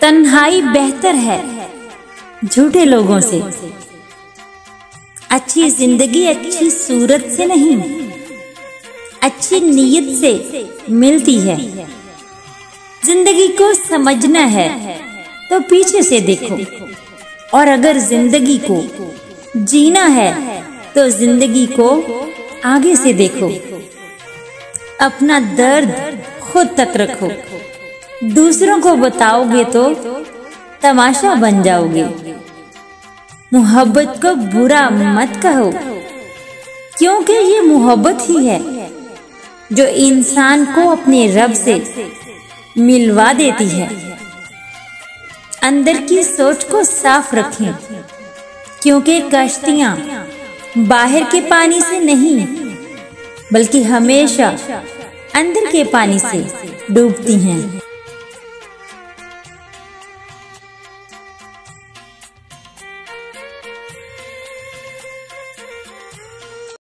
तन्हाई बेहतर है झूठे लोगों से। अच्छी जिंदगी अच्छी सूरत से नहीं, अच्छी नीयत से मिलती है। जिंदगी को समझना है तो पीछे से देखो, और अगर जिंदगी को जीना है तो जिंदगी को आगे से देखो। अपना दर्द खुद तक रखो, दूसरों को बताओगे तो तमाशा बन जाओगे। मोहब्बत को बुरा मत कहो, क्योंकि ये मोहब्बत ही है जो इंसान को अपने रब से मिलवा देती है। अंदर की सोच को साफ रखें, क्योंकि कश्तियां बाहर के पानी से नहीं बल्कि हमेशा अंदर के पानी से डूबती हैं।